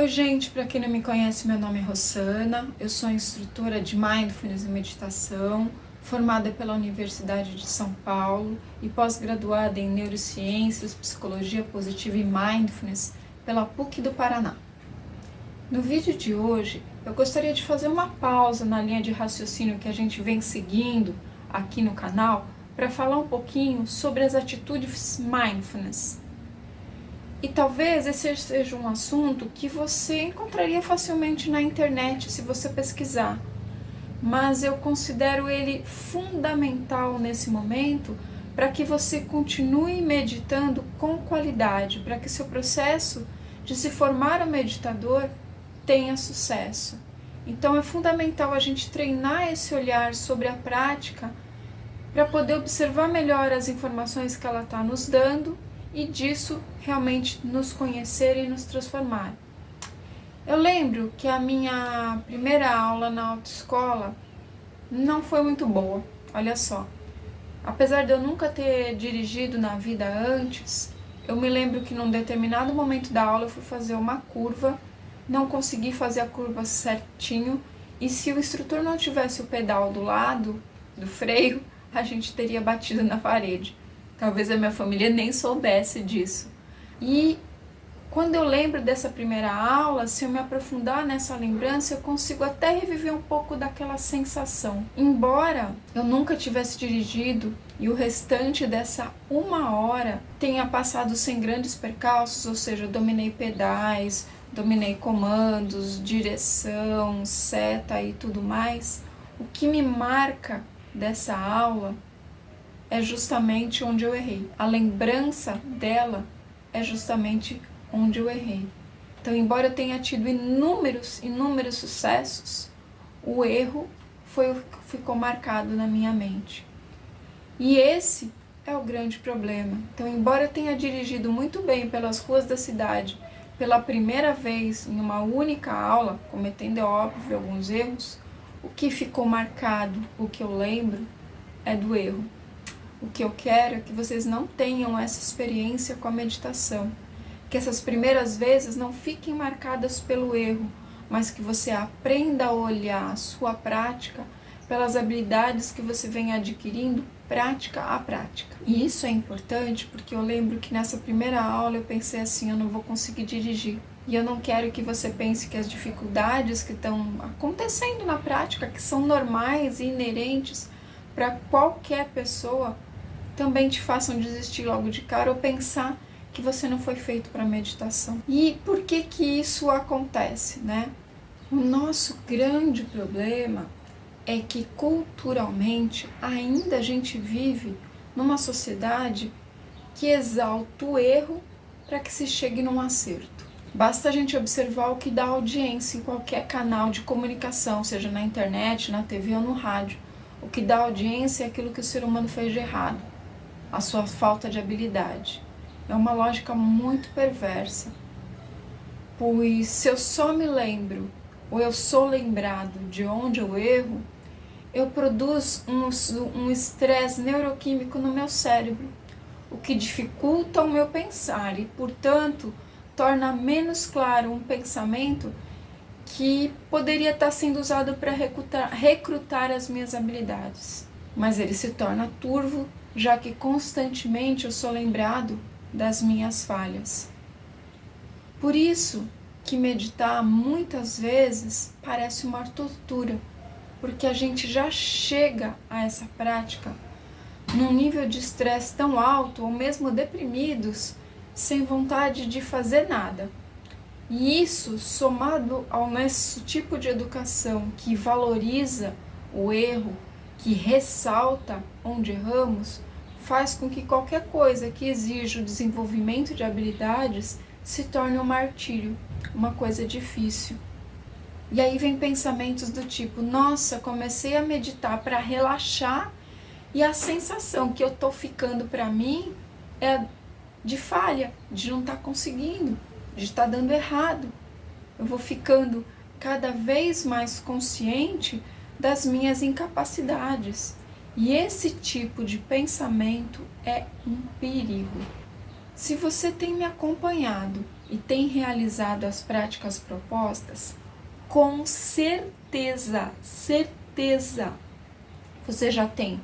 Oi gente, para quem não me conhece, meu nome é Rossana, eu sou instrutora de Mindfulness e Meditação, formada pela Universidade de São Paulo e pós-graduada em Neurociências, Psicologia Positiva e Mindfulness pela PUC do Paraná. No vídeo de hoje, eu gostaria de fazer uma pausa na linha de raciocínio que a gente vem seguindo aqui no canal para falar um pouquinho sobre as atitudes Mindfulness. E talvez esse seja um assunto que você encontraria facilmente na internet se você pesquisar. Mas eu considero ele fundamental nesse momento para que você continue meditando com qualidade, para que seu processo de se formar um meditador tenha sucesso. Então é fundamental a gente treinar esse olhar sobre a prática para poder observar melhor as informações que ela está nos dando e disso realmente nos conhecer e nos transformar. Eu lembro que a minha primeira aula na autoescola não foi muito boa, olha só. Apesar de eu nunca ter dirigido na vida antes, eu me lembro que num determinado momento da aula eu fui fazer uma curva, não consegui fazer a curva certinho e se o instrutor não tivesse o pedal do lado do freio, a gente teria batido na parede. Talvez a minha família nem soubesse disso. E quando eu lembro dessa primeira aula, se eu me aprofundar nessa lembrança, eu consigo até reviver um pouco daquela sensação. Embora eu nunca tivesse dirigido e o restante dessa uma hora tenha passado sem grandes percalços, ou seja, eu dominei pedais, dominei comandos, direção, seta e tudo mais, o que me marca dessa aula é justamente onde eu errei. A lembrança dela é justamente onde eu errei. Então, embora eu tenha tido inúmeros sucessos, o erro ficou marcado na minha mente. E esse é o grande problema. Então, embora eu tenha dirigido muito bem pelas ruas da cidade, pela primeira vez em uma única aula, cometendo, é óbvio, alguns erros, o que ficou marcado, o que eu lembro, é do erro. O que eu quero é que vocês não tenham essa experiência com a meditação, que essas primeiras vezes não fiquem marcadas pelo erro, mas que você aprenda a olhar a sua prática pelas habilidades que você vem adquirindo prática a prática. E isso é importante porque eu lembro que nessa primeira aula eu pensei assim, eu não vou conseguir dirigir. E eu não quero que você pense que as dificuldades que estão acontecendo na prática, que são normais e inerentes para qualquer pessoa, também te façam desistir logo de cara ou pensar que você não foi feito para meditação. E por que que isso acontece, né? O nosso grande problema é que culturalmente ainda a gente vive numa sociedade que exalta o erro para que se chegue num acerto. Basta a gente observar o que dá audiência em qualquer canal de comunicação, seja na internet, na TV ou no rádio. O que dá audiência é aquilo que o ser humano fez de errado, a sua falta de habilidade. É uma lógica muito perversa, pois se eu só me lembro, ou eu sou lembrado de onde eu erro, eu produzo um estresse neuroquímico no meu cérebro, o que dificulta o meu pensar e, portanto, torna menos claro um pensamento que poderia estar sendo usado para recrutar as minhas habilidades. Mas ele se torna turvo, já que constantemente eu sou lembrado das minhas falhas. Por isso que meditar muitas vezes parece uma tortura, porque a gente já chega a essa prática num nível de estresse tão alto, ou mesmo deprimidos, sem vontade de fazer nada. E isso, somado ao nosso tipo de educação que valoriza o erro, que ressalta onde erramos, faz com que qualquer coisa que exija o desenvolvimento de habilidades se torne um martírio, uma coisa difícil. E aí vem pensamentos do tipo, nossa, comecei a meditar para relaxar e a sensação que eu estou ficando para mim é de falha, de não estar conseguindo, de estar dando errado. Eu vou ficando cada vez mais consciente das minhas incapacidades. E esse tipo de pensamento é um perigo. Se você tem me acompanhado e tem realizado as práticas propostas, com certeza, você já tem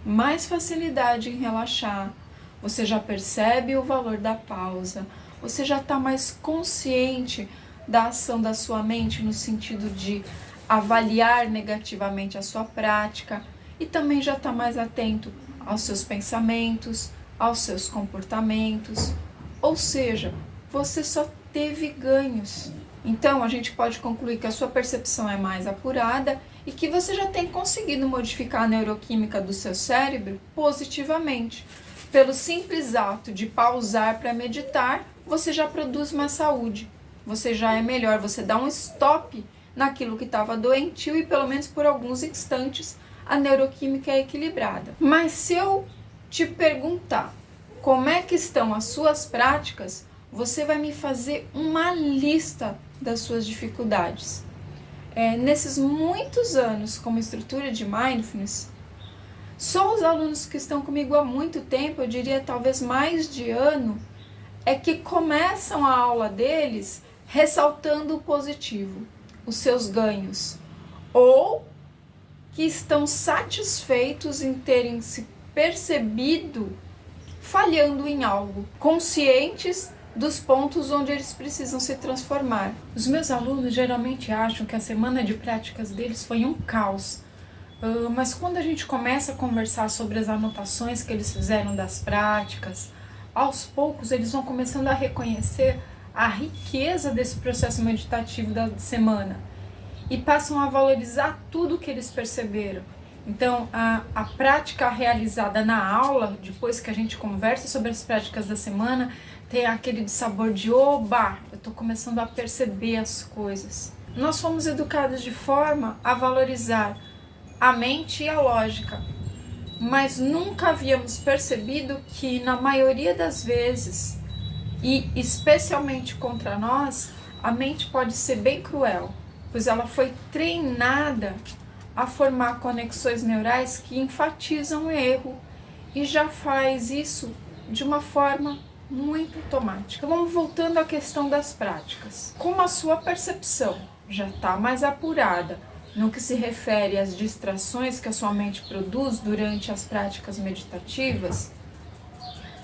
mais facilidade em relaxar, você já percebe o valor da pausa, você já está mais consciente da ação da sua mente no sentido de avaliar negativamente a sua prática e também já está mais atento aos seus pensamentos, aos seus comportamentos, ou seja, você só teve ganhos. Então a gente pode concluir que a sua percepção é mais apurada e que você já tem conseguido modificar a neuroquímica do seu cérebro positivamente. Pelo simples ato de pausar para meditar, você já produz mais saúde, você já é melhor, você dá um stop naquilo que estava doentio e pelo menos por alguns instantes a neuroquímica é equilibrada. Mas se eu te perguntar como é que estão as suas práticas, você vai me fazer uma lista das suas dificuldades. Nesses muitos anos como instrutora de Mindfulness, só os alunos que estão comigo há muito tempo, eu diria talvez mais de ano, é que começam a aula deles ressaltando o positivo, os seus ganhos, ou que estão satisfeitos em terem se percebido falhando em algo, conscientes dos pontos onde eles precisam se transformar. Os meus alunos geralmente acham que a semana de práticas deles foi um caos, mas quando a gente começa a conversar sobre as anotações que eles fizeram das práticas, aos poucos eles vão começando a reconhecer a riqueza desse processo meditativo da semana e passam a valorizar tudo que eles perceberam. Então, a prática realizada na aula, depois que a gente conversa sobre as práticas da semana, tem aquele sabor de oba, eu estou começando a perceber as coisas. Nós fomos educados de forma a valorizar a mente e a lógica, mas nunca havíamos percebido que na maioria das vezes, e especialmente contra nós, a mente pode ser bem cruel, pois ela foi treinada a formar conexões neurais que enfatizam o erro e já faz isso de uma forma muito automática. Vamos voltando à questão das práticas. Como a sua percepção já está mais apurada no que se refere às distrações que a sua mente produz durante as práticas meditativas,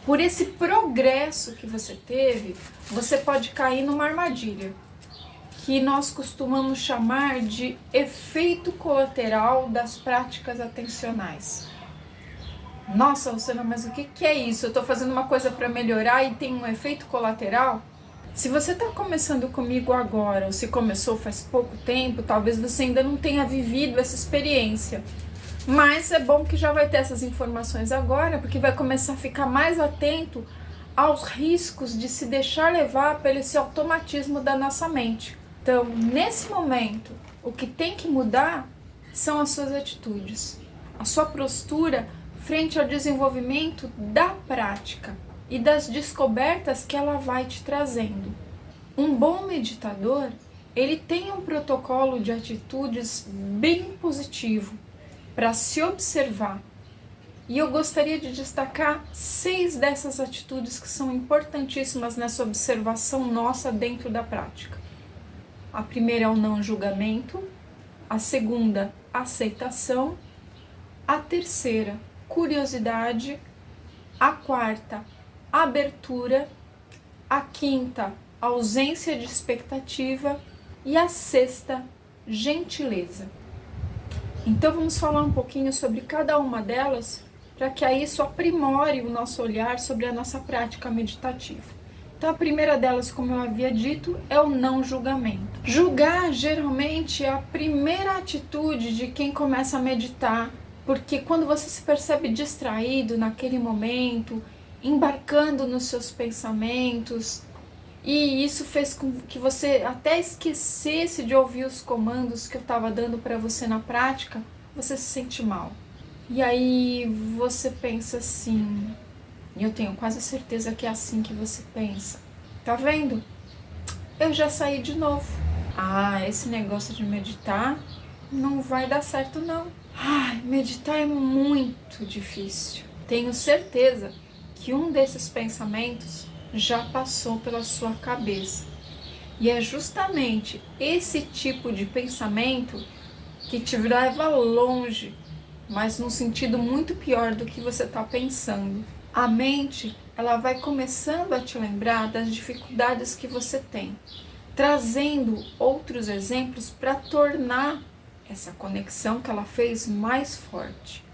por esse progresso que você teve, você pode cair numa armadilha, que nós costumamos chamar de efeito colateral das práticas atencionais. Nossa, Luciana, mas o que é isso? Eu estou fazendo uma coisa para melhorar e tem um efeito colateral? Se você está começando comigo agora, ou se começou faz pouco tempo, talvez você ainda não tenha vivido essa experiência. Mas é bom que já vai ter essas informações agora, porque vai começar a ficar mais atento aos riscos de se deixar levar pelo esse automatismo da nossa mente. Então, nesse momento, o que tem que mudar são as suas atitudes, a sua postura frente ao desenvolvimento da prática e das descobertas que ela vai te trazendo. Um bom meditador, ele tem um protocolo de atitudes bem positivo para se observar. E eu gostaria de destacar 6 dessas atitudes que são importantíssimas nessa observação nossa dentro da prática. A primeira é o não julgamento, a segunda, aceitação, a terceira, curiosidade, a quarta, abertura, a quinta, ausência de expectativa e a sexta, gentileza. Então vamos falar um pouquinho sobre cada uma delas para que aí isso aprimore o nosso olhar sobre a nossa prática meditativa. Então a primeira delas, como eu havia dito, é o não julgamento. Julgar geralmente é a primeira atitude de quem começa a meditar, porque quando você se percebe distraído naquele momento, embarcando nos seus pensamentos, e isso fez com que você até esquecesse de ouvir os comandos que eu estava dando para você na prática, você se sente mal. E aí você pensa assim, e eu tenho quase certeza que é assim que você pensa. Tá vendo? Eu já saí de novo. Esse negócio de meditar não vai dar certo não. Meditar é muito difícil. Tenho certeza que um desses pensamentos já passou pela sua cabeça. E é justamente esse tipo de pensamento que te leva longe, mas num sentido muito pior do que você está pensando. A mente, ela vai começando a te lembrar das dificuldades que você tem, trazendo outros exemplos para tornar essa conexão que ela fez mais forte.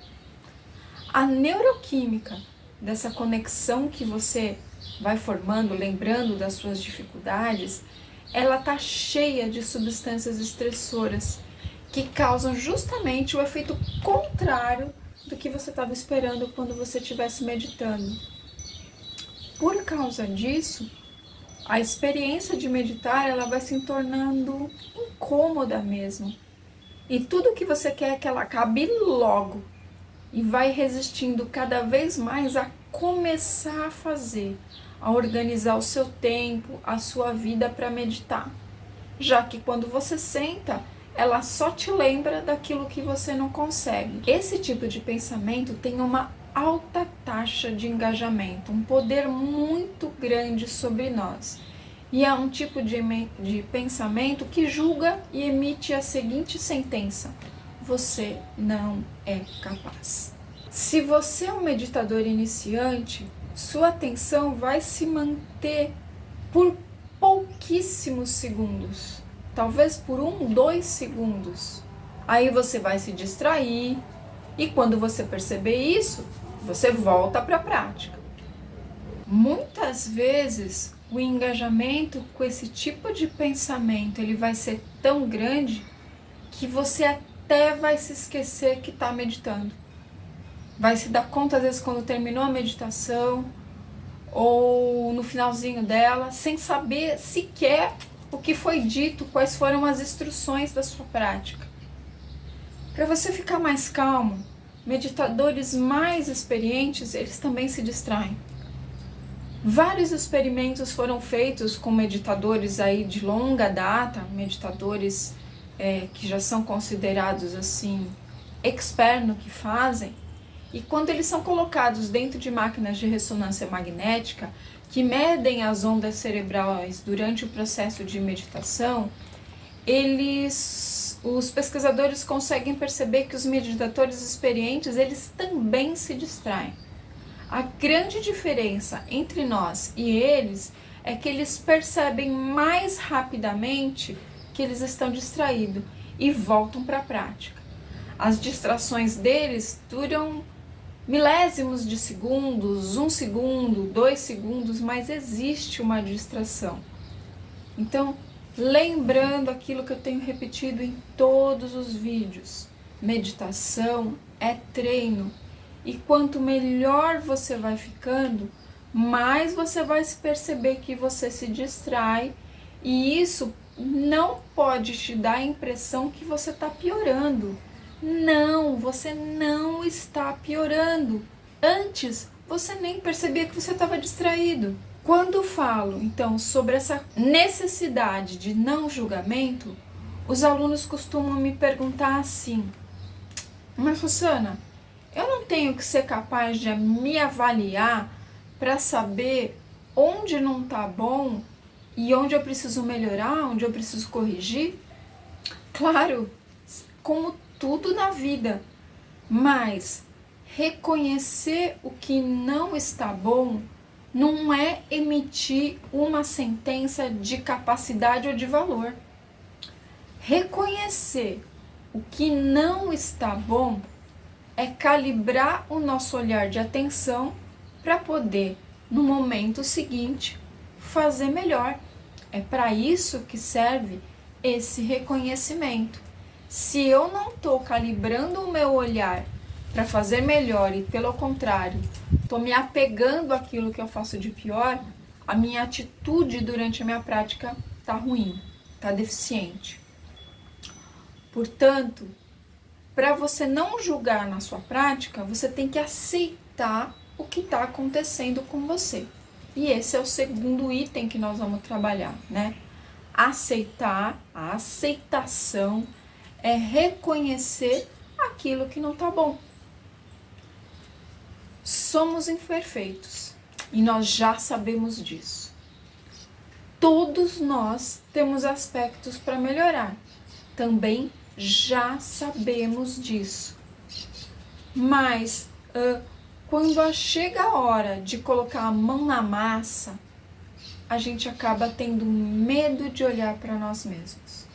A neuroquímica dessa conexão que você vai formando, lembrando das suas dificuldades, ela tá cheia de substâncias estressoras que causam justamente o efeito contrário do que você estava esperando quando você estivesse meditando. Por causa disso, a experiência de meditar ela vai se tornando incômoda mesmo. E tudo que você quer é que ela acabe logo. E vai resistindo cada vez mais a começar a fazer, a organizar o seu tempo, a sua vida para meditar. Já que quando você senta, ela só te lembra daquilo que você não consegue. Esse tipo de pensamento tem uma alta taxa de engajamento, um poder muito grande sobre nós. E é um tipo de pensamento que julga e emite a seguinte sentença: você não é capaz. Se você é um meditador iniciante, sua atenção vai se manter por pouquíssimos segundos, talvez por 2 segundos. Aí você vai se distrair e quando você perceber isso, você volta para a prática. Muitas vezes o engajamento com esse tipo de pensamento ele vai ser tão grande que você até vai se esquecer que está meditando. Vai se dar conta, às vezes, quando terminou a meditação ou no finalzinho dela, sem saber sequer o que foi dito, quais foram as instruções da sua prática. Para você ficar mais calmo, meditadores mais experientes, eles também se distraem. Vários experimentos foram feitos com meditadores aí de longa data, meditadores que já são considerados assim, expert no que fazem, e quando eles são colocados dentro de máquinas de ressonância magnética, que medem as ondas cerebrais durante o processo de meditação, os pesquisadores conseguem perceber que os meditadores experientes, eles também se distraem. A grande diferença entre nós e eles é que eles percebem mais rapidamente que eles estão distraídos e voltam para a prática. As distrações deles duram milésimos de segundos, 1 segundo, 2 segundos, mas existe uma distração. Então, lembrando aquilo que eu tenho repetido em todos os vídeos, meditação é treino. E quanto melhor você vai ficando, mais você vai se perceber que você se distrai. E isso não pode te dar a impressão que você está piorando. Não, você não está piorando. Antes, você nem percebia que você estava distraído. Quando falo, então, sobre essa necessidade de não julgamento, os alunos costumam me perguntar assim: mas, Rosana, eu não tenho que ser capaz de me avaliar para saber onde não está bom e onde eu preciso melhorar, onde eu preciso corrigir? Claro, como tudo na vida, mas reconhecer o que não está bom não é emitir uma sentença de capacidade ou de valor. Reconhecer o que não está bom é calibrar o nosso olhar de atenção para poder, no momento seguinte, fazer melhor. É para isso que serve esse reconhecimento. Se eu não estou calibrando o meu olhar para fazer melhor e, pelo contrário, estou me apegando àquilo que eu faço de pior, a minha atitude durante a minha prática está ruim, está deficiente. Portanto, para você não julgar na sua prática, você tem que aceitar o que está acontecendo com você. E esse é o segundo item que nós vamos trabalhar, né? Aceitar, a aceitação é reconhecer aquilo que não está bom. Somos imperfeitos. E nós já sabemos disso. Todos nós temos aspectos para melhorar. Também já sabemos disso. Mas quando chega a hora de colocar a mão na massa, a gente acaba tendo medo de olhar para nós mesmos.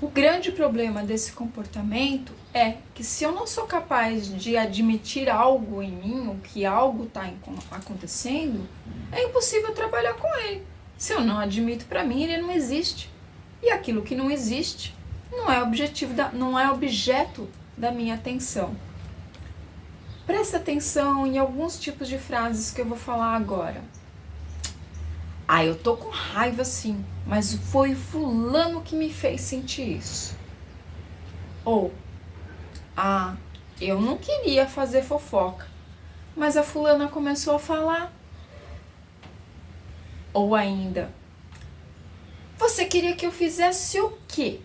O grande problema desse comportamento é que se eu não sou capaz de admitir algo em mim, ou que algo está acontecendo, é impossível trabalhar com ele. Se eu não admito para mim, ele não existe. E aquilo que não existe não é objeto da minha atenção. Presta atenção em alguns tipos de frases que eu vou falar agora. Eu tô com raiva sim, mas foi fulano que me fez sentir isso. Ou, eu não queria fazer fofoca, mas a fulana começou a falar. Ou ainda, você queria que eu fizesse o quê?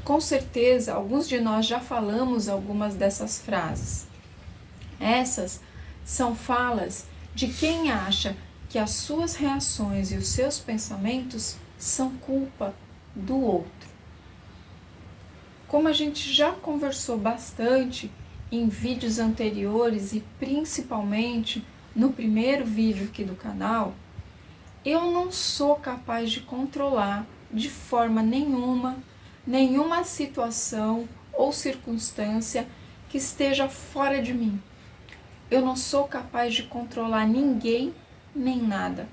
Com certeza, alguns de nós já falamos algumas dessas frases. Essas são falas de quem acha que as suas reações e os seus pensamentos são culpa do outro. Como a gente já conversou bastante em vídeos anteriores e principalmente no primeiro vídeo aqui do canal, eu não sou capaz de controlar de forma nenhuma situação ou circunstância que esteja fora de mim. Eu não sou capaz de controlar ninguém nem nada.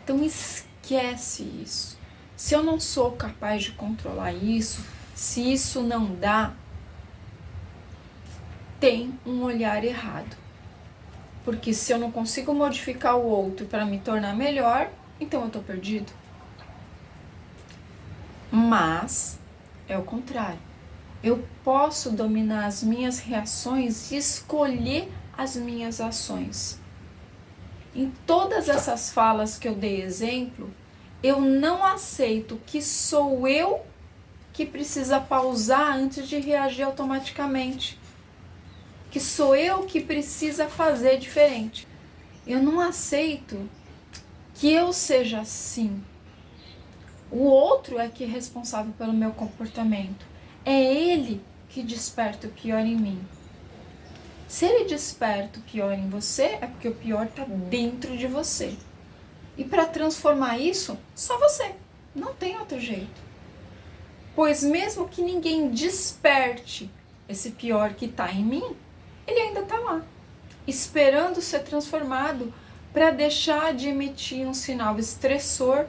Então esquece isso. Se eu não sou capaz de controlar isso, se isso não dá, tem um olhar errado. Porque se eu não consigo modificar o outro para me tornar melhor, então eu estou perdido. Mas é o contrário. Eu posso dominar as minhas reações e escolher as minhas ações. Em todas essas falas que eu dei exemplo, eu não aceito que sou eu que precisa pausar antes de reagir automaticamente. Que sou eu que precisa fazer diferente. Eu não aceito que eu seja assim. O outro é que é responsável pelo meu comportamento. É ele que desperta o pior em mim. Se ele desperta o pior em você, é porque o pior está dentro de você. E para transformar isso, só você. Não tem outro jeito. Pois mesmo que ninguém desperte esse pior que está em mim, ele ainda está lá, esperando ser transformado para deixar de emitir um sinal estressor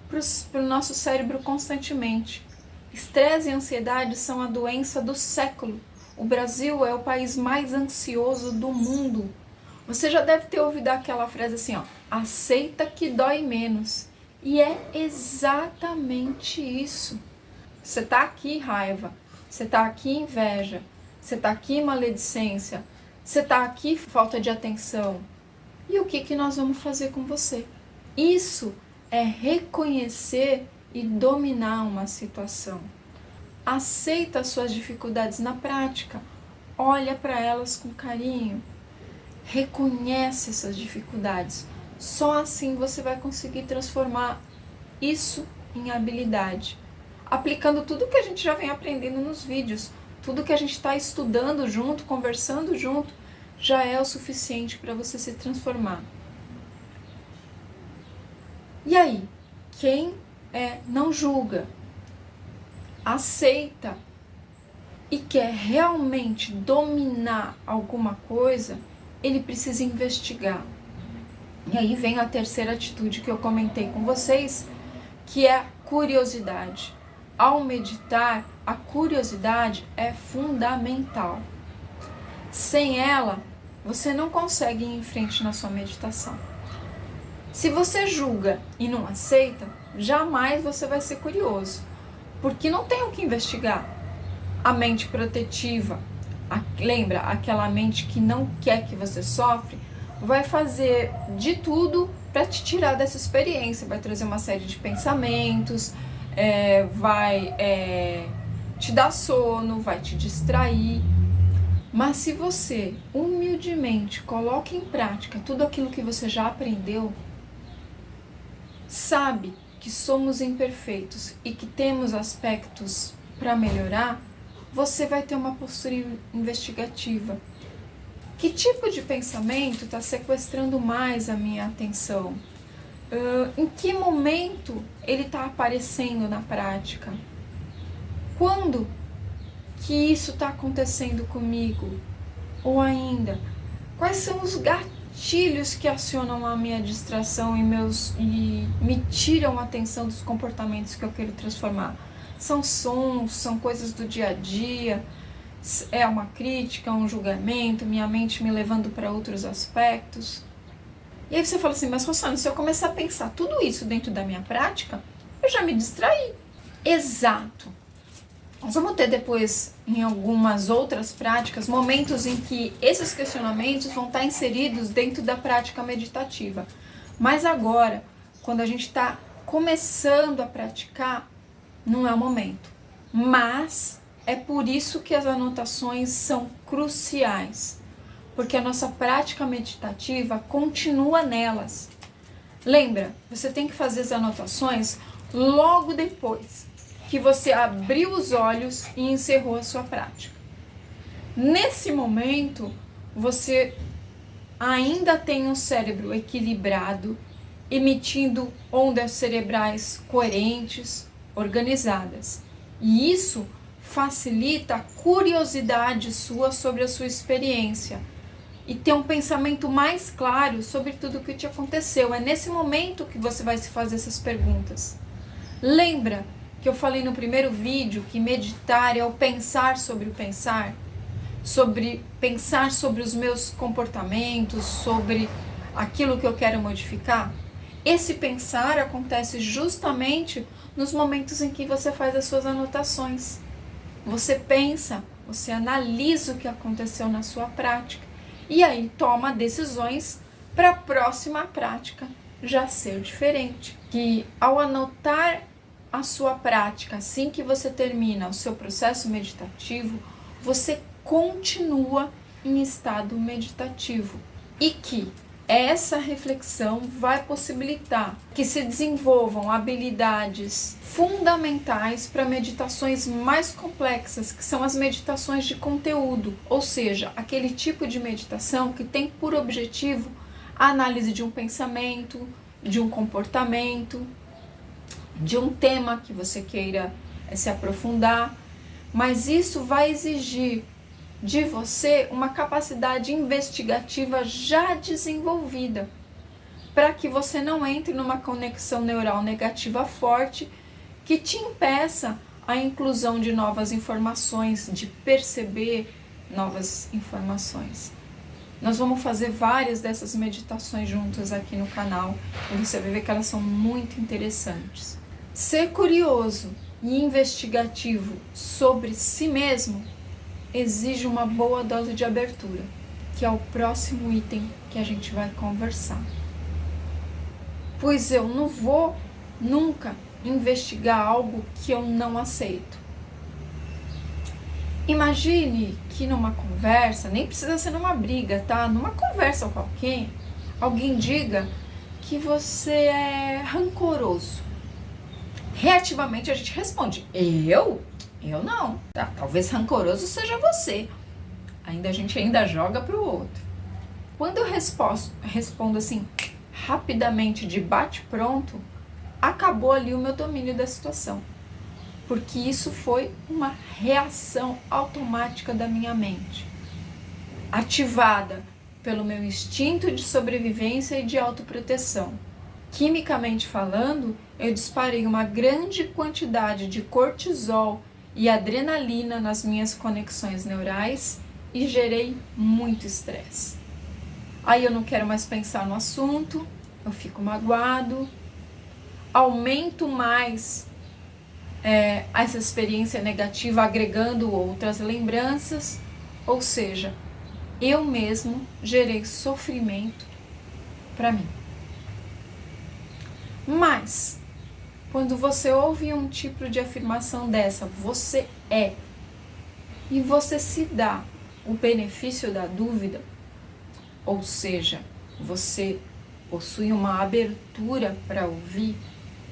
para o nosso cérebro constantemente. Estresse e ansiedade são a doença do século. O Brasil é o país mais ansioso do mundo. Você já deve ter ouvido aquela frase assim, aceita que dói menos. E é exatamente isso. Você está aqui raiva, você está aqui inveja, você está aqui maledicência, você está aqui falta de atenção. E o que nós vamos fazer com você? Isso é reconhecer e dominar uma situação. Aceita as suas dificuldades na prática, olha para elas com carinho, reconhece essas dificuldades. Só assim você vai conseguir transformar isso em habilidade. Aplicando tudo que a gente já vem aprendendo nos vídeos, tudo que a gente está estudando junto, conversando junto, já é o suficiente para você se transformar. E aí, quem não julga, aceita e quer realmente dominar alguma coisa, ele precisa investigar. E aí vem a terceira atitude que eu comentei com vocês, que é a curiosidade. Ao meditar, a curiosidade é fundamental. Sem ela, você não consegue ir em frente na sua meditação. Se você julga e não aceita, jamais você vai ser curioso, porque não tem o que investigar. A mente protetiva, lembra, aquela mente que não quer que você sofre, vai fazer de tudo para te tirar dessa experiência, vai trazer uma série de pensamentos, vai te dar sono, vai te distrair. Mas se você humildemente coloca em prática tudo aquilo que você já aprendeu, sabe que somos imperfeitos e que temos aspectos para melhorar, você vai ter uma postura investigativa. Que tipo de pensamento está sequestrando mais a minha atenção? Em que momento ele está aparecendo na prática? Quando que isso está acontecendo comigo? Ou ainda, quais são os gatilhos que acionam a minha distração e me tiram a atenção dos comportamentos que eu quero transformar? São sons, são coisas do dia a dia, é uma crítica, um julgamento, minha mente me levando para outros aspectos. E aí você fala assim, mas Rossana, se eu começar a pensar tudo isso dentro da minha prática, eu já me distraí. Exato. Nós vamos ter depois, em algumas outras práticas, momentos em que esses questionamentos vão estar inseridos dentro da prática meditativa. Mas agora, quando a gente está começando a praticar, não é o momento. Mas é por isso que as anotações são cruciais. Porque a nossa prática meditativa continua nelas. Lembra, você tem que fazer as anotações logo depois que você abriu os olhos e encerrou a sua prática. Nesse momento, você ainda tem um cérebro equilibrado, emitindo ondas cerebrais coerentes, organizadas. E isso facilita a curiosidade sua sobre a sua experiência e ter um pensamento mais claro sobre tudo o que te aconteceu. É nesse momento que você vai se fazer essas perguntas. Lembra que eu falei no primeiro vídeo que meditar é o pensar sobre o pensar? Sobre pensar sobre os meus comportamentos, sobre aquilo que eu quero modificar? Esse pensar acontece justamente nos momentos em que você faz as suas anotações. Você pensa, você analisa o que aconteceu na sua prática e aí toma decisões para a próxima prática já ser diferente. Que ao anotar a sua prática assim que você termina o seu processo meditativo, você continua em estado meditativo e que essa reflexão vai possibilitar que se desenvolvam habilidades fundamentais para meditações mais complexas, que são as meditações de conteúdo, ou seja, aquele tipo de meditação que tem por objetivo a análise de um pensamento, de um comportamento, de um tema que você queira se aprofundar, mas isso vai exigir de você uma capacidade investigativa já desenvolvida, para que você não entre numa conexão neural negativa forte que te impeça a inclusão de novas informações, de perceber novas informações. Nós vamos fazer várias dessas meditações juntas aqui no canal e você vai ver que elas são muito interessantes. Ser curioso e investigativo sobre si mesmo exige uma boa dose de abertura, que é o próximo item que a gente vai conversar. Pois eu não vou nunca investigar algo que eu não aceito. Imagine que numa conversa, nem precisa ser numa briga, tá? Numa conversa com alguém diga que você é rancoroso. Reativamente a gente responde, eu? Eu não. Tá, talvez rancoroso seja você. A gente ainda joga pro outro. Quando eu respondo assim, rapidamente, de bate-pronto, acabou ali o meu domínio da situação. Porque isso foi uma reação automática da minha mente, ativada pelo meu instinto de sobrevivência e de autoproteção. Quimicamente falando, eu disparei uma grande quantidade de cortisol e adrenalina nas minhas conexões neurais e gerei muito estresse. Aí eu não quero mais pensar no assunto, eu fico magoado, aumento mais essa experiência negativa agregando outras lembranças, ou seja, eu mesmo gerei sofrimento para mim. Mas, quando você ouve um tipo de afirmação dessa, você é, e você se dá o benefício da dúvida, ou seja, você possui uma abertura para ouvir,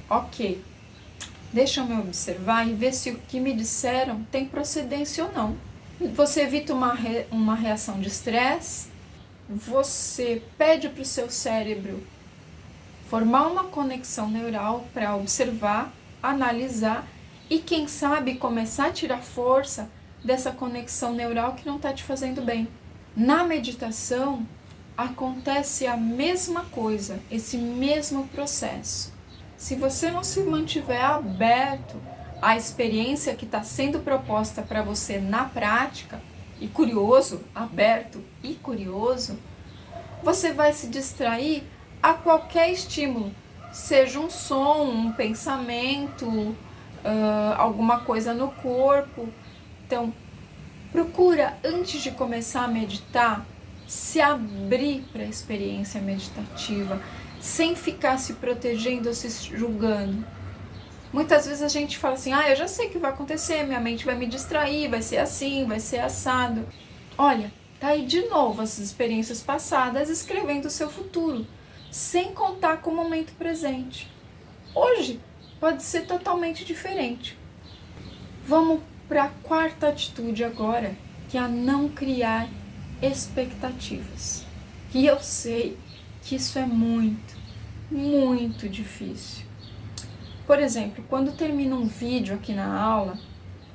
ok, deixa eu me observar e ver se o que me disseram tem procedência ou não. Você evita uma reação de estresse, você pede para o seu cérebro formar uma conexão neural para observar, analisar e, quem sabe, começar a tirar força dessa conexão neural que não está te fazendo bem. Na meditação, acontece a mesma coisa, esse mesmo processo. Se você não se mantiver aberto à experiência que está sendo proposta para você na prática, e curioso, aberto e curioso, você vai se distrair a qualquer estímulo, seja um som, um pensamento, alguma coisa no corpo. Então, procura, antes de começar a meditar, se abrir para a experiência meditativa, sem ficar se protegendo ou se julgando. Muitas vezes a gente fala assim, eu já sei o que vai acontecer, minha mente vai me distrair, vai ser assim, vai ser assado. Olha, tá aí de novo essas experiências passadas escrevendo o seu futuro, sem contar com o momento presente. Hoje pode ser totalmente diferente. Vamos para a quarta atitude agora, que é a não criar expectativas. E eu sei que isso é muito, muito difícil. Por exemplo, quando termina um vídeo aqui na aula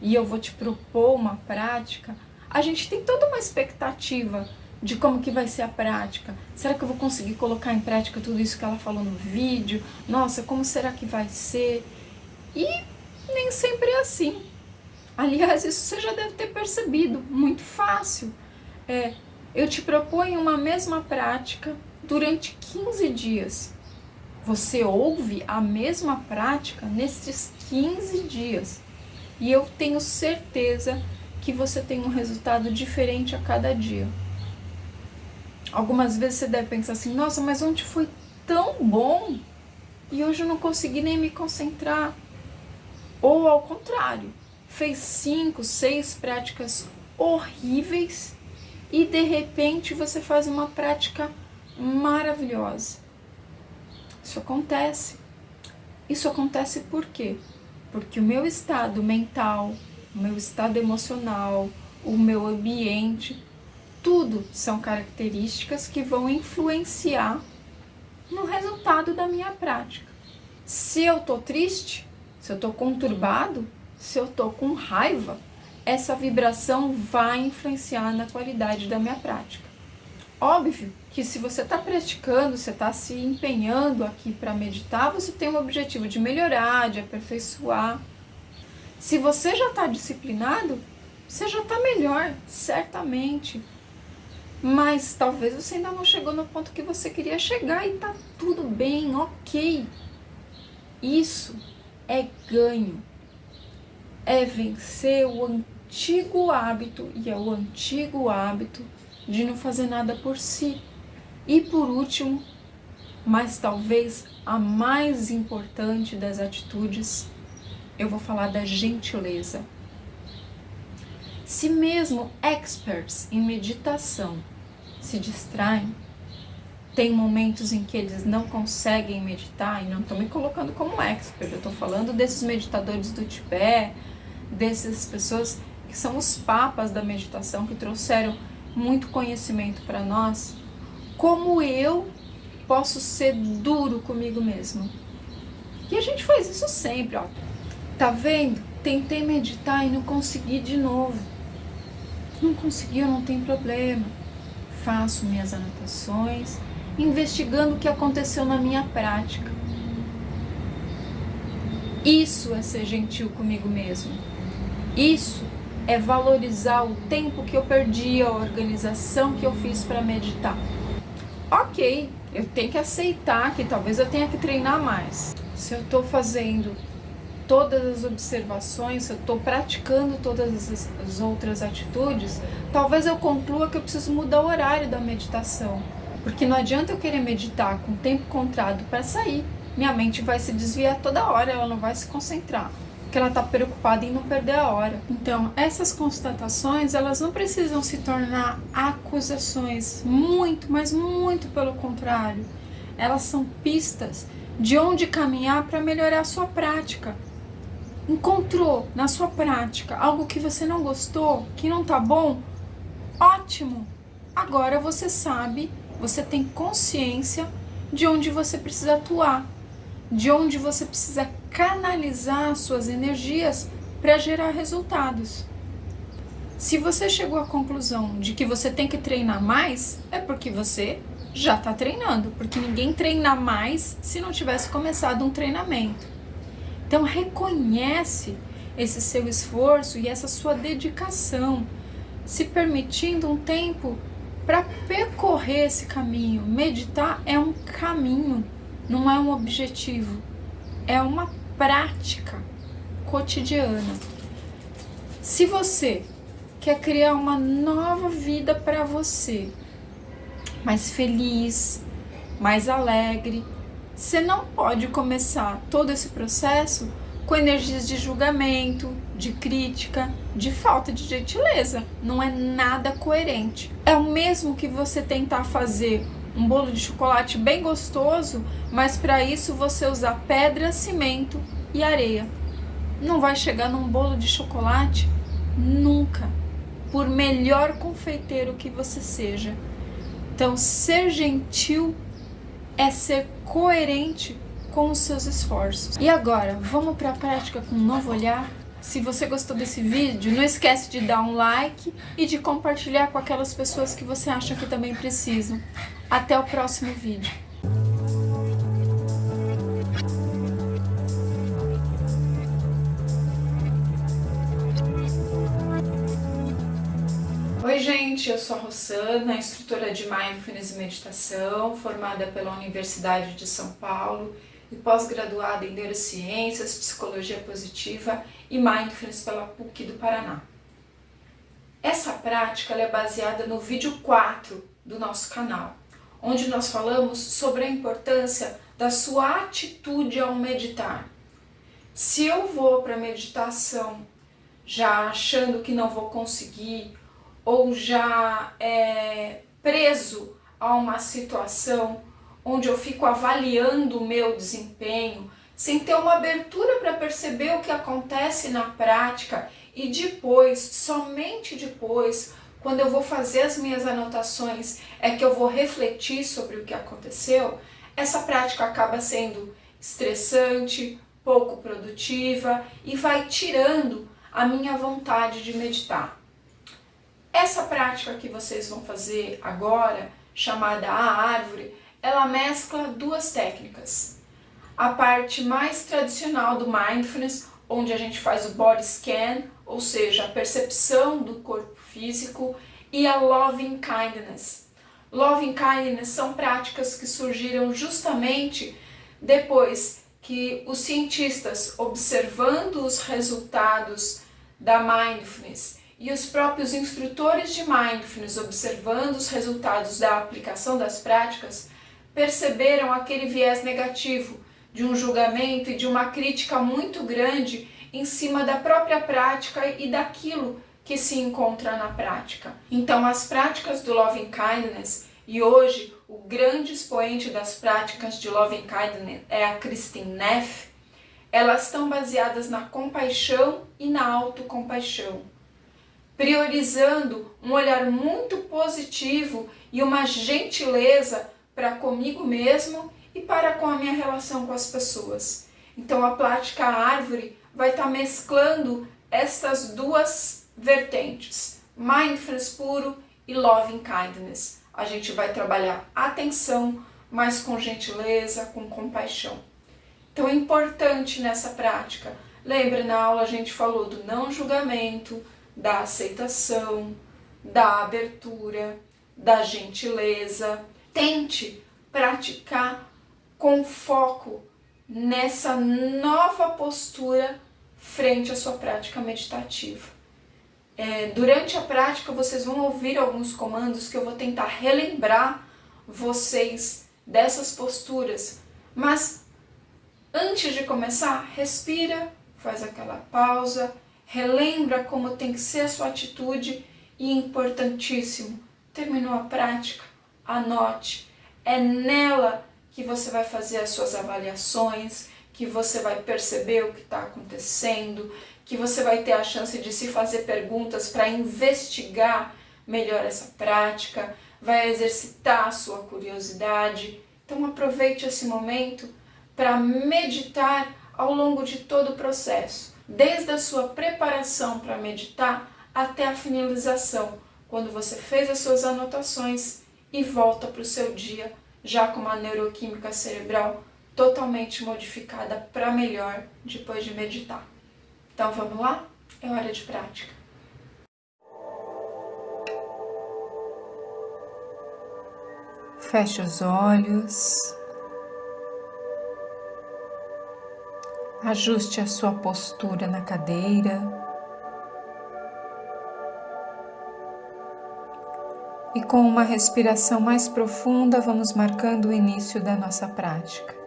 e eu vou te propor uma prática, a gente tem toda uma expectativa de como que vai ser a prática. Será que eu vou conseguir colocar em prática tudo isso que ela falou no vídeo? Nossa, como será que vai ser? E nem sempre é assim. Aliás, isso você já deve ter percebido, muito fácil. Eu te proponho uma mesma prática durante 15 dias. Você ouve a mesma prática nesses 15 dias. E eu tenho certeza que você tem um resultado diferente a cada dia. Algumas vezes você deve pensar assim, nossa, mas ontem foi tão bom e hoje eu não consegui nem me concentrar. Ou ao contrário, fez 5, 6 práticas horríveis e de repente você faz uma prática maravilhosa. Isso acontece. Isso acontece por quê? Porque o meu estado mental, o meu estado emocional, o meu ambiente, tudo são características que vão influenciar no resultado da minha prática. Se eu tô triste, se eu tô conturbado, se eu tô com raiva, essa vibração vai influenciar na qualidade da minha prática. Óbvio que se você está praticando, você está se empenhando aqui para meditar, você tem o objetivo de melhorar, de aperfeiçoar. Se você já está disciplinado, você já está melhor, certamente. Mas talvez você ainda não chegou no ponto que você queria chegar e tá tudo bem, ok. Isso é ganho. É vencer o antigo hábito, e é o antigo hábito de não fazer nada por si. E por último, mas talvez a mais importante das atitudes, eu vou falar da gentileza. Se mesmo experts em meditação se distraem, tem momentos em que eles não conseguem meditar, e não estou me colocando como expert, eu estou falando desses meditadores do Tibete, dessas pessoas que são os papas da meditação, que trouxeram muito conhecimento para nós. Como eu posso ser duro comigo mesmo? E a gente faz isso sempre, ó. Tá vendo? Tentei meditar e não consegui de novo. Não conseguiu, não tem problema. Faço minhas anotações, investigando o que aconteceu na minha prática. Isso é ser gentil comigo mesmo. Isso é valorizar o tempo que eu perdi, a organização que eu fiz para meditar. Ok, eu tenho que aceitar que talvez eu tenha que treinar mais. Se eu estou fazendo todas as observações, se eu estou praticando todas as outras atitudes, talvez eu conclua que eu preciso mudar o horário da meditação. Porque não adianta eu querer meditar com o tempo contado para sair. Minha mente vai se desviar toda hora, ela não vai se concentrar. porque ela está preocupada em não perder a hora. Então, essas constatações, elas não precisam se tornar acusações, muito, mas muito pelo contrário. Elas são pistas de onde caminhar para melhorar a sua prática. Encontrou na sua prática algo que você não gostou, que não tá bom? Ótimo! Agora você sabe, você tem consciência de onde você precisa atuar, de onde você precisa canalizar suas energias para gerar resultados. Se você chegou à conclusão de que você tem que treinar mais, é porque você já está treinando, porque ninguém treina mais se não tivesse começado um treinamento. Então reconhece esse seu esforço e essa sua dedicação, se permitindo um tempo para percorrer esse caminho. Meditar é um caminho, não é um objetivo, é uma prática cotidiana. Se você quer criar uma nova vida para você, mais feliz, mais alegre, você não pode começar todo esse processo com energias de julgamento, de crítica, de falta de gentileza. Não é nada coerente. É o mesmo que você tentar fazer um bolo de chocolate bem gostoso, mas para isso você usar pedra, cimento e areia. Não vai chegar num bolo de chocolate nunca, por melhor confeiteiro que você seja. Então, ser gentil é ser coerente com os seus esforços. E agora, vamos para a prática com um novo olhar? Se você gostou desse vídeo, não esquece de dar um like e de compartilhar com aquelas pessoas que você acha que também precisam. Até o próximo vídeo. Oi gente, eu sou a Rossana, instrutora de Mindfulness e Meditação, formada pela Universidade de São Paulo e pós-graduada em Neurociências, Psicologia Positiva e Mindfulness pela PUC do Paraná. Essa prática ela é baseada no vídeo 4 do nosso canal, onde nós falamos sobre a importância da sua atitude ao meditar. Se eu vou para a meditação já achando que não vou conseguir, ou já preso a uma situação onde eu fico avaliando o meu desempenho, sem ter uma abertura para perceber o que acontece na prática e depois, somente depois, quando eu vou fazer as minhas anotações, é que eu vou refletir sobre o que aconteceu, essa prática acaba sendo estressante, pouco produtiva e vai tirando a minha vontade de meditar. Essa prática que vocês vão fazer agora, chamada a árvore, ela mescla duas técnicas. A parte mais tradicional do Mindfulness, onde a gente faz o body scan, ou seja, a percepção do corpo físico, e a loving kindness. Loving kindness são práticas que surgiram justamente depois que os cientistas, observando os resultados da Mindfulness, e os próprios instrutores de Mindfulness, observando os resultados da aplicação das práticas, perceberam aquele viés negativo de um julgamento e de uma crítica muito grande em cima da própria prática e daquilo que se encontra na prática. Então, as práticas do Loving Kindness, e hoje o grande expoente das práticas de Loving Kindness é a Kristin Neff, elas estão baseadas na compaixão e na autocompaixão, priorizando um olhar muito positivo e uma gentileza para comigo mesmo e para com a minha relação com as pessoas. Então a prática árvore vai estar mesclando essas duas vertentes, Mindfulness puro e Loving Kindness. A gente vai trabalhar atenção, mas com gentileza, com compaixão. Então é importante nessa prática. Lembra, na aula a gente falou do não julgamento, da aceitação, da abertura, da gentileza. Tente praticar com foco nessa nova postura frente à sua prática meditativa. Durante a prática vocês vão ouvir alguns comandos que eu vou tentar relembrar vocês dessas posturas, mas antes de começar, respira faz aquela pausa, relembra como tem que ser a sua atitude e, importantíssimo, terminou a prática, anote. É nela que você vai fazer as suas avaliações, que você vai perceber o que está acontecendo, que você vai ter a chance de se fazer perguntas para investigar melhor essa prática, vai exercitar a sua curiosidade. Então aproveite esse momento para meditar ao longo de todo o processo, desde a sua preparação para meditar até a finalização, quando você fez as suas anotações e volta para o seu dia, já com uma neuroquímica cerebral totalmente modificada para melhor depois de meditar. Então vamos lá? É hora de prática. Feche os olhos. Ajuste a sua postura na cadeira. E com uma respiração mais profunda, vamos marcando o início da nossa prática.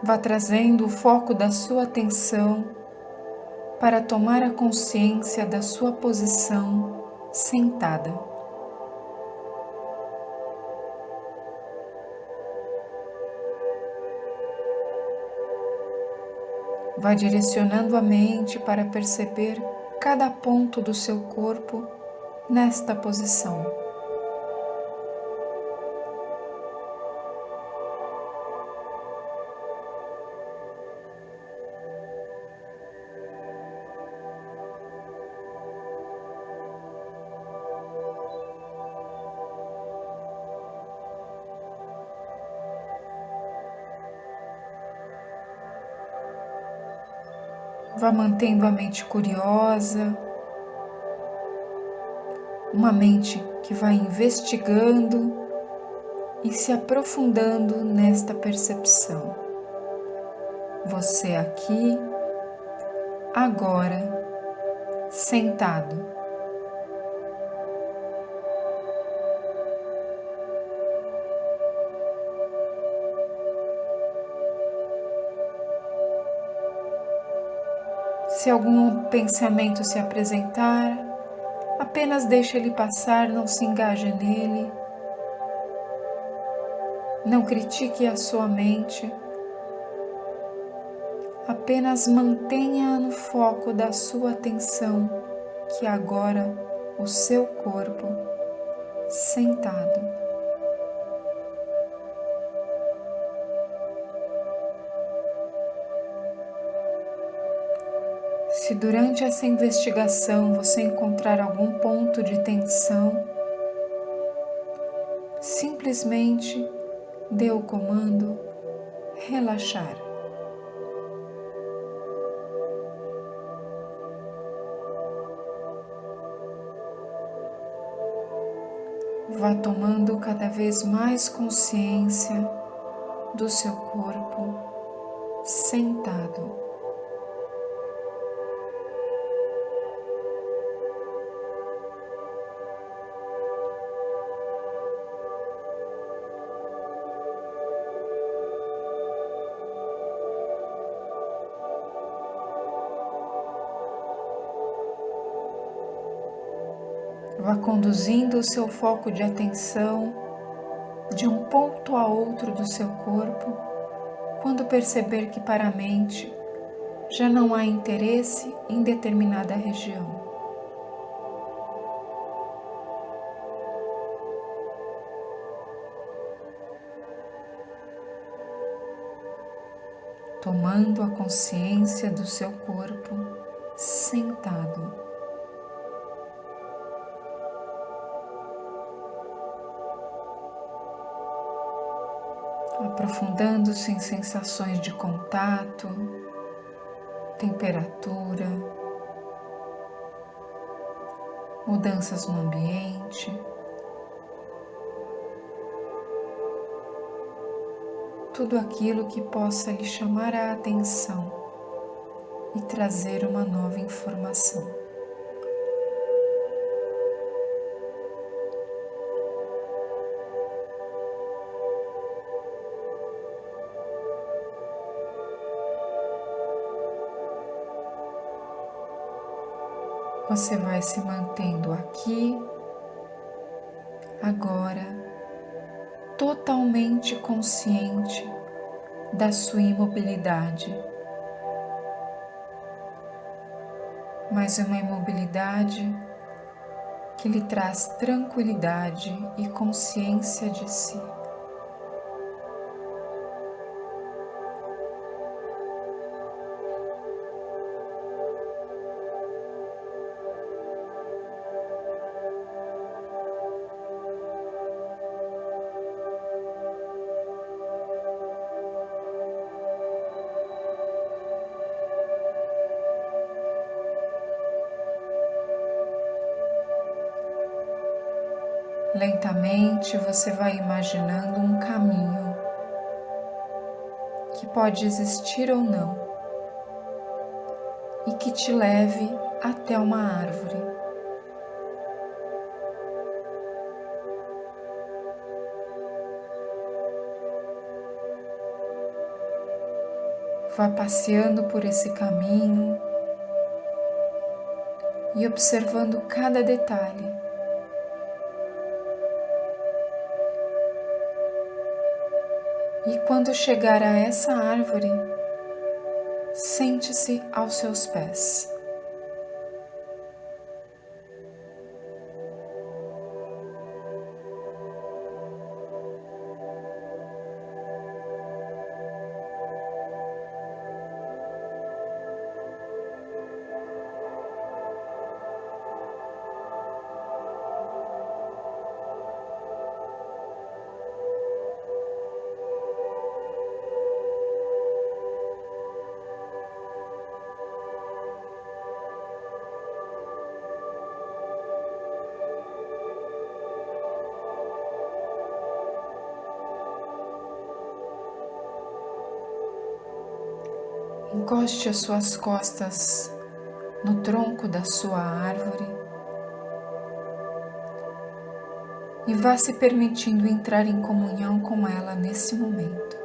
Vá trazendo o foco da sua atenção para tomar a consciência da sua posição sentada. Vá direcionando a mente para perceber cada ponto do seu corpo nesta posição. Vá mantendo a mente curiosa, uma mente que vai investigando e se aprofundando nesta percepção. Você aqui, agora, sentado. Se algum pensamento se apresentar, apenas deixe ele passar, não se engaje nele. Não critique a sua mente. Apenas mantenha no foco da sua atenção, que agora o seu corpo sentado. Se durante essa investigação você encontrar algum ponto de tensão, simplesmente dê o comando relaxar. Vá tomando cada vez mais consciência do seu corpo sentado. Vá conduzindo o seu foco de atenção de um ponto a outro do seu corpo, quando perceber que para a mente já não há interesse em determinada região. Tomando a consciência do seu corpo sentado. Aprofundando-se em sensações de contato, temperatura, mudanças no ambiente. Tudo aquilo que possa lhe chamar a atenção e trazer uma nova informação. Você vai se mantendo aqui, agora, totalmente consciente da sua imobilidade. Mas uma imobilidade que lhe traz tranquilidade e consciência de si. Lentamente você vai imaginando um caminho que pode existir ou não e que te leve até uma árvore. Vá passeando por esse caminho e observando cada detalhe. E quando chegar a essa árvore, sente-se aos seus pés. Encoste as suas costas no tronco da sua árvore e vá se permitindo entrar em comunhão com ela nesse momento.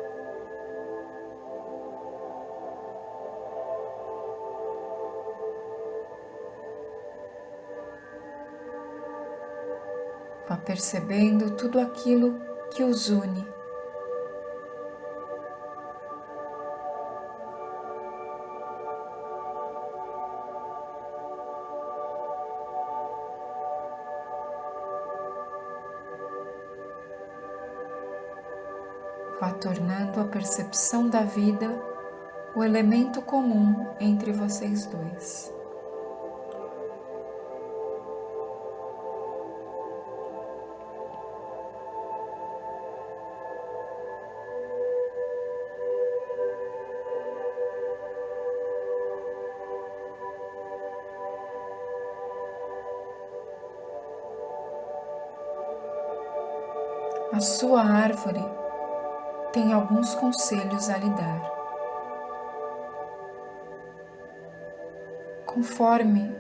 Vá percebendo tudo aquilo que os une. Vá tornando a percepção da vida o elemento comum entre vocês dois. A sua árvore tem alguns conselhos a lhe dar. Conforme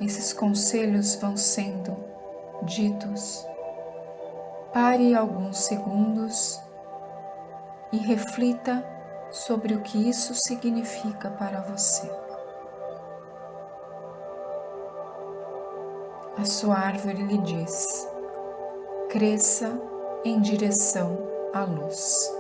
esses conselhos vão sendo ditos, pare alguns segundos e reflita sobre o que isso significa para você. A sua árvore lhe diz: cresça em direção à luz.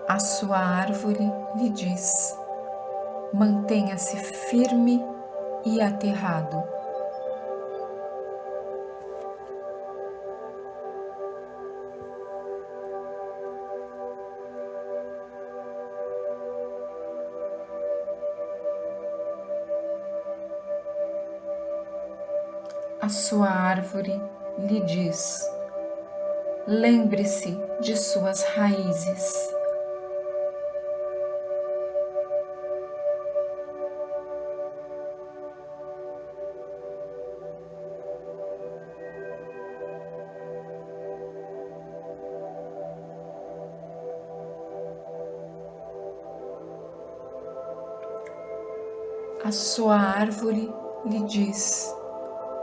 A sua árvore lhe diz: mantenha-se firme e aterrado. A sua árvore lhe diz: lembre-se de suas raízes. A sua árvore lhe diz: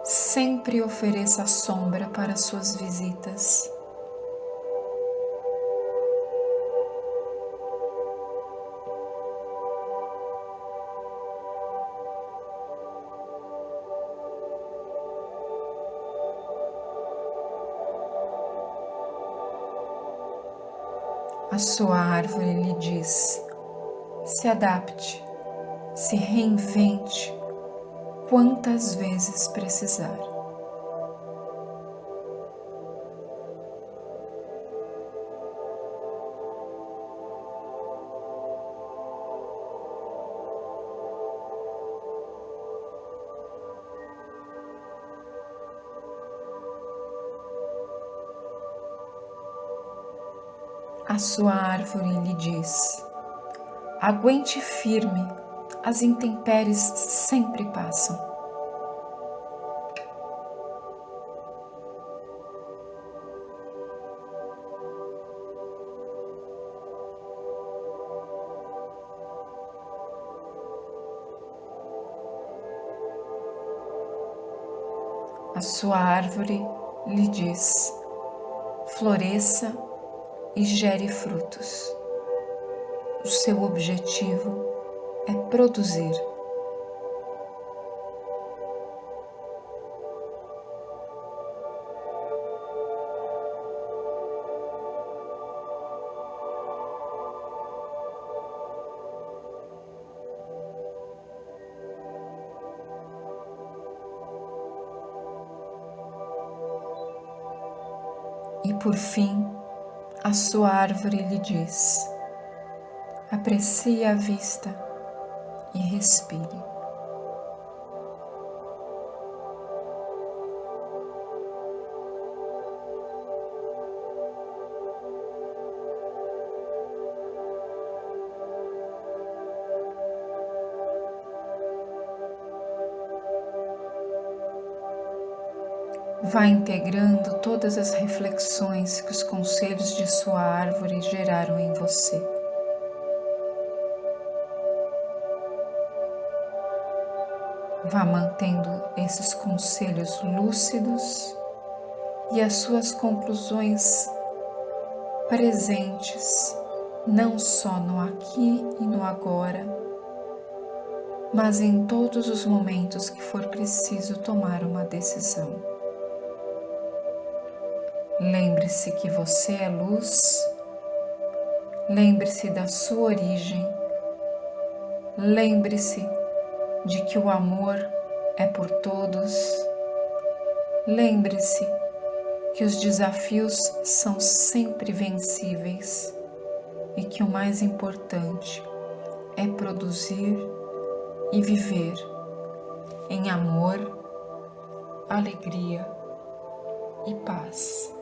sempre ofereça sombra para suas visitas. A sua árvore lhe diz: se adapte, se reinvente quantas vezes precisar. A sua árvore lhe diz: aguente firme, as intempéries sempre passam. A sua árvore lhe diz: floresça e gere frutos. O seu objetivo é produzir. E por fim, a sua árvore lhe diz: aprecie a vista e respire. Vá integrando todas as reflexões que os conselhos de sua árvore geraram em você. Vá mantendo esses conselhos lúcidos e as suas conclusões presentes, não só no aqui e no agora, mas em todos os momentos que for preciso tomar uma decisão. Lembre-se que você é luz, lembre-se da sua origem, lembre-se de que o amor é por todos, lembre-se que os desafios são sempre vencíveis e que o mais importante é produzir e viver em amor, alegria e paz.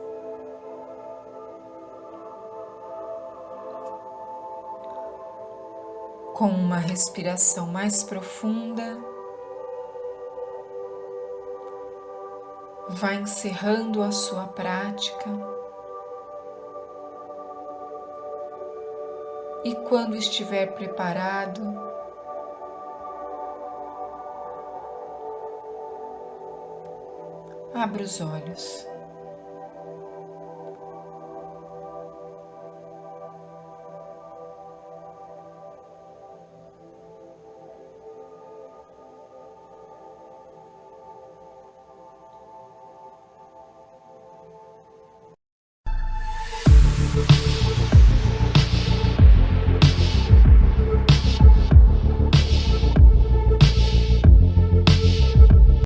Com uma respiração mais profunda, vá encerrando a sua prática e quando estiver preparado, abra os olhos.